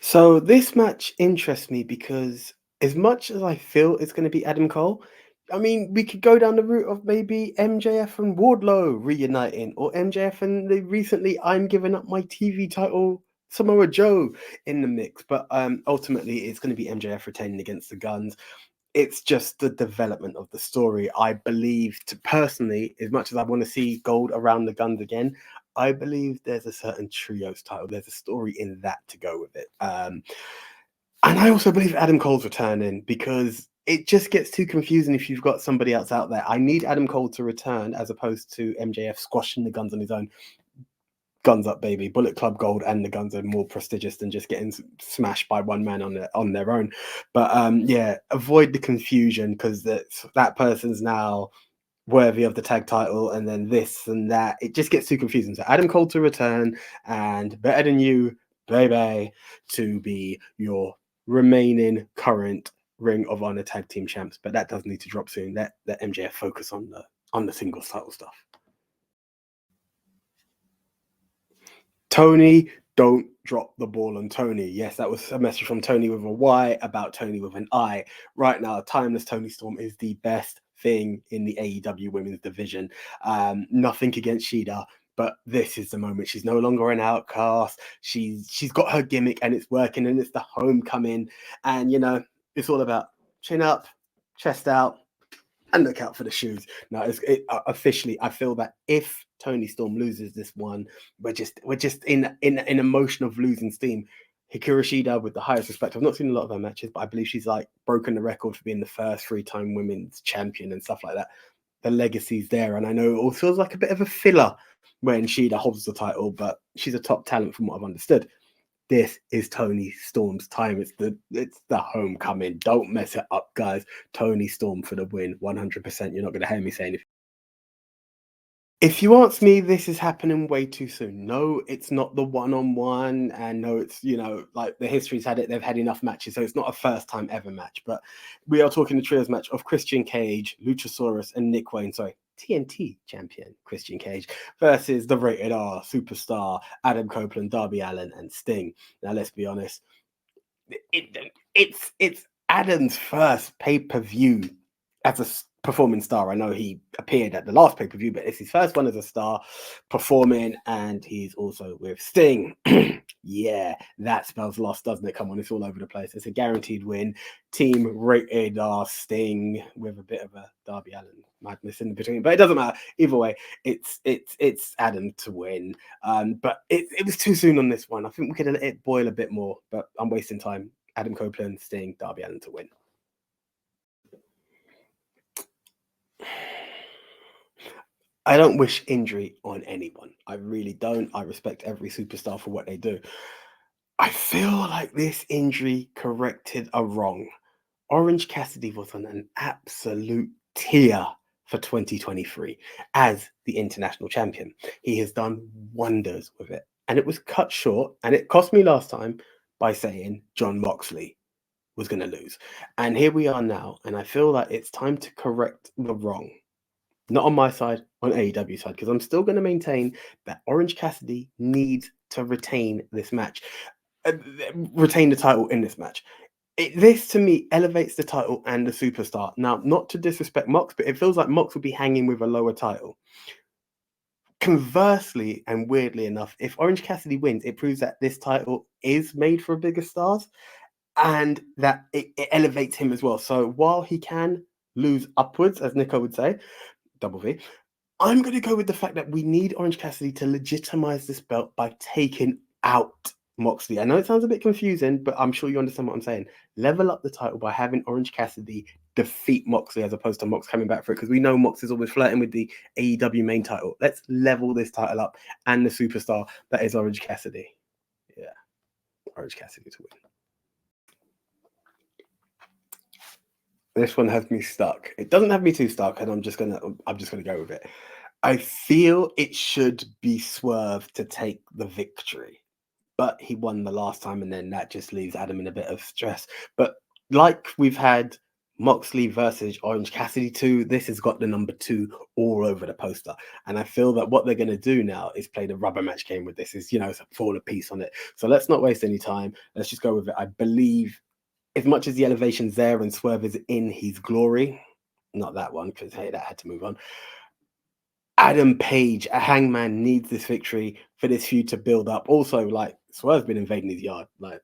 So this match interests me because as much as I feel it's going to be Adam Cole, I mean, we could go down the route of maybe MJF and Wardlow reuniting, or MJF and the recently I'm giving up my TV title Samoa Joe in the mix. But ultimately, it's going to be MJF retaining against the Guns. It's just the development of the story. I believe, to personally, as much as I want to see gold around the Guns again, I believe there's a certain trios title. There's a story in that to go with it. And I also believe Adam Cole's returning because it just gets too confusing if you've got somebody else out there. I need Adam Cole to return as opposed to MJF squashing the Guns on his own. Guns up, baby. Bullet Club Gold and the Guns are more prestigious than just getting smashed by one man on their own. But yeah, avoid the confusion because that person's now worthy of the tag title, and then this and that. It just gets too confusing. So Adam Cole to return, and Better Than You, baby, to be your remaining current Ring of Honor Tag Team champs. But that does need to drop soon. Let MJF focus on the singles title stuff. Tony, don't drop the ball on Tony. Yes, that was a message from Tony with a Y about Tony with an I. Right now, Timeless Tony Storm is the best thing in the AEW women's division. Nothing against Shida, but this is the moment. She's no longer an outcast. She's got her gimmick and it's working, and it's the homecoming. And it's all about chin up, chest out, and look out for the shoes. Now, officially, I feel that if Tony Storm loses this one, we're just in a motion of losing steam. Hikaru Shida, with the highest respect, I've not seen a lot of her matches, but I believe she's like broken the record for being the first 3-time women's champion and stuff like that. The legacy's there, and I know it all feels like a bit of a filler when Shida holds the title, but she's a top talent from what I've understood. This is Tony Storm's time. It's the homecoming. Don't mess it up, guys. Tony Storm for the win, 100%. You're not going to hear me saying it. If you ask me, this is happening way too soon. No, it's not the one-on-one, and no, it's like the history's had it. They've had enough matches, so it's not a first-time ever match. But we are talking the trios match of Christian Cage, Luchasaurus, and Nick Wayne. Sorry, TNT champion Christian Cage versus the Rated R superstar Adam Copeland, Darby Allin, and Sting. Now, let's be honest, it's Adam's first pay-per-view as a performing star. I know he appeared at the last pay-per-view, but it's his first one as a star performing, and he's also with Sting. Yeah, that spells loss, doesn't it? Come on, it's all over the place. It's a guaranteed win. Team Rated R Sting with a bit of a Darby Allin madness in between, but it doesn't matter. Either way, it's Adam to win. But it was too soon on this one. I think we could let it boil a bit more, but I'm wasting time. Adam Copeland, Sting, Darby Allin to win. I don't wish injury on anyone. I really don't. I respect every superstar for what they do. I feel like this injury corrected a wrong. Orange Cassidy was on an absolute tear for 2023 as the international champion. He has done wonders with it. And it was cut short, and it cost me last time by saying Jon Moxley was going to lose. And here we are now, and I feel like it's time to correct the wrong. Not on my side, on AEW side, because I'm still going to maintain that Orange Cassidy needs to retain this match, retain the title in this match. This to me elevates the title and the superstar. Now, not to disrespect Mox, but it feels like Mox will be hanging with a lower title. Conversely, and weirdly enough, if Orange Cassidy wins, it proves that this title is made for bigger stars, and that it elevates him as well. So while he can lose upwards, as Nico would say, double V, I'm going to go with the fact that we need Orange Cassidy to legitimize this belt by taking out Moxley. I know it sounds a bit confusing, but I'm sure you understand what I'm saying. Level up the title by having Orange Cassidy defeat Moxley as opposed to Mox coming back for it, because we know Mox is always flirting with the AEW main title. Let's level this title up and the superstar that is Orange Cassidy. Yeah, Orange Cassidy to win. This one has me stuck. It doesn't have me too stuck, and I'm just gonna go with it. I feel it should be Swerve to take the victory, but he won the last time, and then that just leaves Adam in a bit of stress. But like we've had Moxley versus Orange Cassidy 2. This has got the number 2 all over the poster. And I feel that what they're going to do now is play the rubber match game with this. Is, fall a piece on it. So let's not waste any time. Let's just go with it. I believe, as much as the elevation's there and Swerve is in his glory, not that one, because, hey, that had to move on. Adam Page, a Hangman, needs this victory for this feud to build up. Also, like, Swerve's been invading his yard. Like,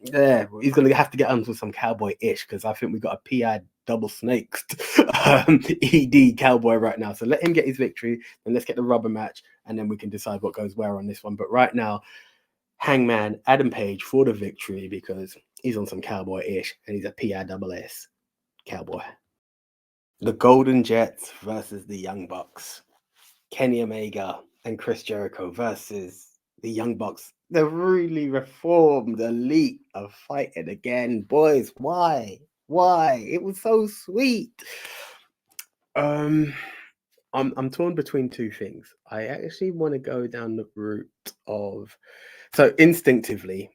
yeah, he's going to have to get onto some cowboy-ish, because I think we've got a PI double snakes ED cowboy right now. So let him get his victory, and let's get the rubber match, and then we can decide what goes where on this one. But right now, Hangman, Adam Page for the victory, because he's on some cowboy-ish, and he's a PI double S cowboy. The Golden Jets versus the Young Bucks. Kenny Omega and Chris Jericho versus the Young Bucks. The really reformed elite are fighting again. Boys, why? Why? It was so sweet. I'm torn between two things. I actually want to go down the route of, so instinctively,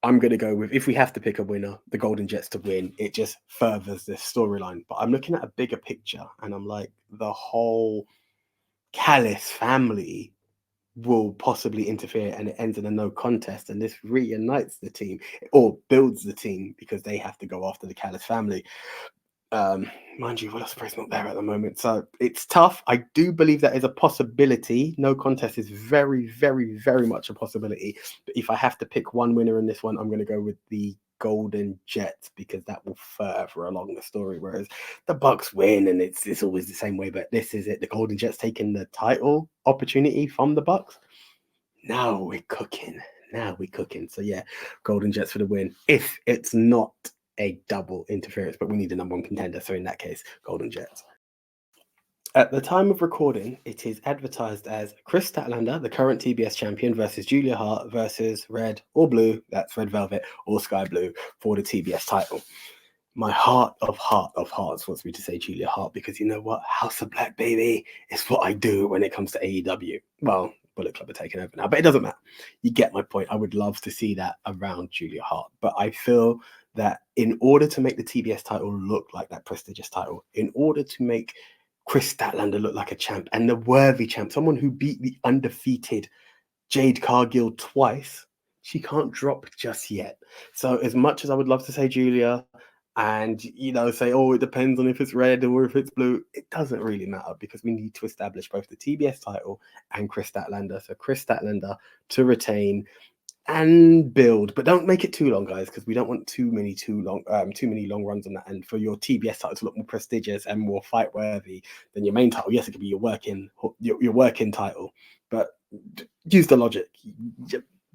I'm going to go with, if we have to pick a winner, the Golden Jets to win. It just furthers this storyline. But I'm looking at a bigger picture, and I'm like, the whole Callis family will possibly interfere, and it ends in a no contest, and this reunites the team or builds the team, because they have to go after the Callis family. Mind you, Will Ospreay's not there at the moment, so it's tough. I do believe that is a possibility. No contest is very, very, very much a possibility. But if I have to pick one winner in this one, I'm going to go with the Golden Jets, because that will further along the story. Whereas the Bucks win, and it's always the same way. But this is it: the Golden Jets taking the title opportunity from the Bucks. Now we're cooking. So yeah, Golden Jets for the win. If it's not a double interference, but we need a number one contender. So in that case, Golden Jets. At the time of recording, it is advertised as Chris Statlander, the current TBS champion, versus Julia Hart versus Red or Blue, that's Red Velvet, or Sky Blue for the TBS title. My heart of hearts wants me to say Julia Hart, because you know what? House of Black, baby, is what I do when it comes to AEW. Well, Bullet Club are taking over now, but it doesn't matter. You get my point. I would love to see that around Julia Hart, but I feel that in order to make the TBS title look like that prestigious title, in order to make Chris Statlander look like a champ, and the worthy champ, someone who beat the undefeated Jade Cargill twice, she can't drop just yet. So as much as I would love to say Julia, and say, oh, it depends on if it's red or if it's blue, it doesn't really matter, because we need to establish both the TBS title and Chris Statlander. So Chris Statlander to retain and build, but don't make it too long, guys, because we don't want too many long runs on that. And for your TBS title to look more prestigious and more fight worthy than your main title, yes, it could be your working title, but use the logic.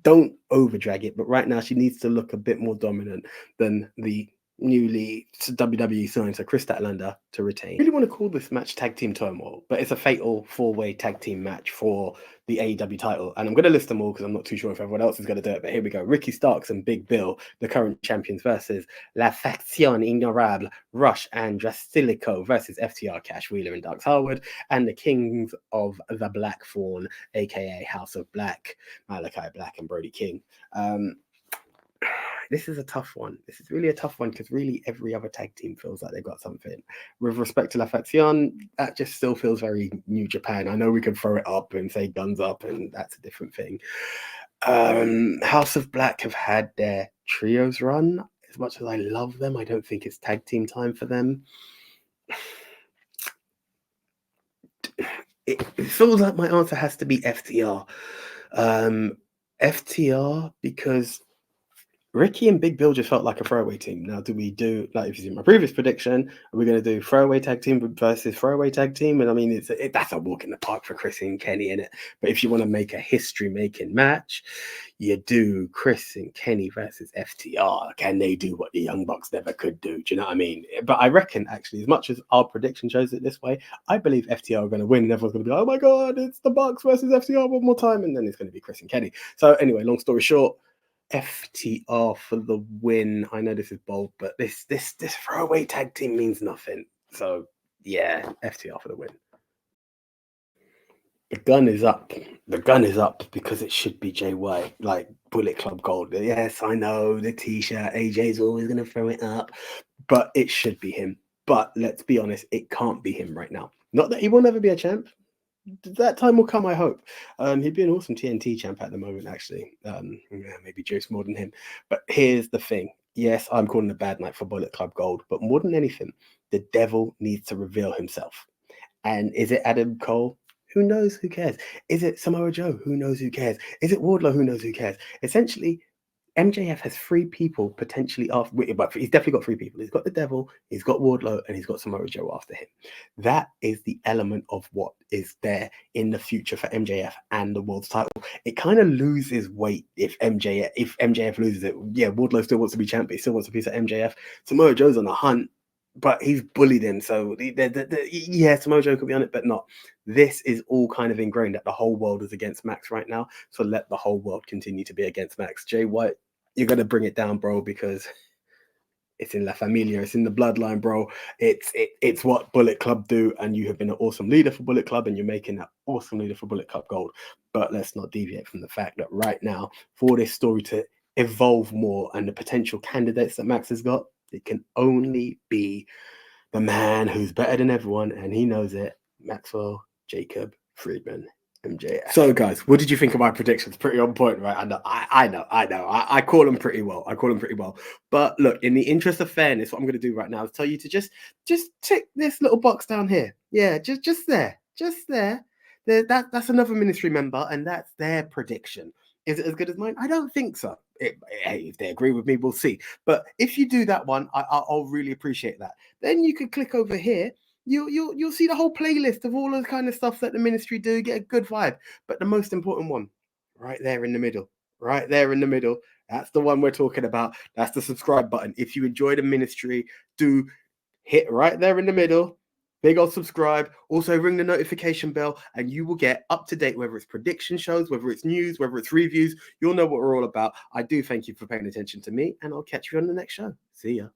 Don't over drag it. But right now, she needs to look a bit more dominant than the newly WWE signed, so Chris Statlander to retain. I really want to call this match Tag Team Turmoil, but it's a fatal 4-way tag team match for the AEW title, and I'm going to list them all because I'm not too sure if everyone else is going to do it, but here we go. Ricky Starks and Big Bill, the current champions, versus La Facción Ignorable, Rush and Drasilico, versus FTR, Cash Wheeler and Dax Harwood, and the Kings of the Black Fawn, aka House of Black, Malachi Black and Brody King. This is a tough one. This is really a tough one, because really every other tag team feels like they've got something. With respect to La Facción, that just still feels very New Japan. I know we can throw it up and say guns up, and that's a different thing. House of Black have had their trios run. As much as I love them, I don't think it's tag team time for them. It feels like my answer has to be FTR. FTR, because Ricky and Big Bill just felt like a throwaway team. Now, do we do, like, if you see my previous prediction, are we going to do throwaway tag team versus throwaway tag team? And I mean, that's a walk in the park for Chris and Kenny, in it. But if you want to make a history-making match, you do Chris and Kenny versus FTR. Can they do what the Young Bucks never could do? Do you know what I mean? But I reckon, actually, as much as our prediction shows it this way, I believe FTR are going to win, and everyone's going to be like, oh my God, it's the Bucks versus FTR one more time. And then it's going to be Chris and Kenny. So anyway, long story short, FTR for the win. I know this is bold, but this throwaway tag team means nothing. So yeah, FTR for the win. The gun is up. The gun is up, because it should be Jay White, like Bullet Club Gold. Yes, I know the T-shirt. AJ's always going to throw it up, but it should be him. But let's be honest, it can't be him right now. Not that he will never be a champ. That time will come, I hope. He'd be an awesome TNT champ at the moment, actually. Maybe Juice more than him. But here's the thing. Yes, I'm calling a bad night for Bullet Club Gold, but more than anything, the devil needs to reveal himself. And is it Adam Cole? Who knows? Who cares? Is it Samoa Joe? Who knows? Who cares? Is it Wardlow? Who knows? Who cares? Essentially, MJF has 3 people potentially after, but he's definitely got 3 people. He's got the Devil, he's got Wardlow, and he's got Samoa Joe after him. That is the element of what is there in the future for MJF and the world's title. It kind of loses weight if MJF loses it. Yeah, Wardlow still wants to be champ, but he still wants a piece of MJF. Samoa Joe's on the hunt, but he's bullied him. So yeah, Samoa Joe could be on it, but not. This is all kind of ingrained that the whole world is against Max right now. So let the whole world continue to be against Max. Jay White, you're gonna bring it down, bro, because it's in La Familia, it's in the bloodline, bro. It's what Bullet Club do, and you have been an awesome leader for Bullet Club, and you're making that awesome leader for Bullet Club Gold. But let's not deviate from the fact that right now, for this story to evolve more and the potential candidates that Max has got, it can only be the man who's better than everyone, and he knows it, Maxwell Jacob Friedman, MJF. So, guys, what did you think of my predictions? Pretty on point, right? I know. I call them pretty well. But look, in the interest of fairness, what I'm going to do right now is tell you to just tick this little box down here. Yeah, just there. That's another ministry member, and that's their prediction. Is it as good as mine? I don't think so. Hey, if they agree with me, we'll see. But if you do that one, I'll really appreciate that. Then you can click over here. You'll see the whole playlist of all the kind of stuff that the ministry do. Get a good vibe. But the most important one, right there in the middle. That's the one we're talking about. That's the subscribe button. If you enjoy the ministry, do hit right there in the middle. Big old subscribe. Also ring the notification bell, and you will get up to date, whether it's prediction shows, whether it's news, whether it's reviews. You'll know what we're all about. I do thank you for paying attention to me, and I'll catch you on the next show. See ya.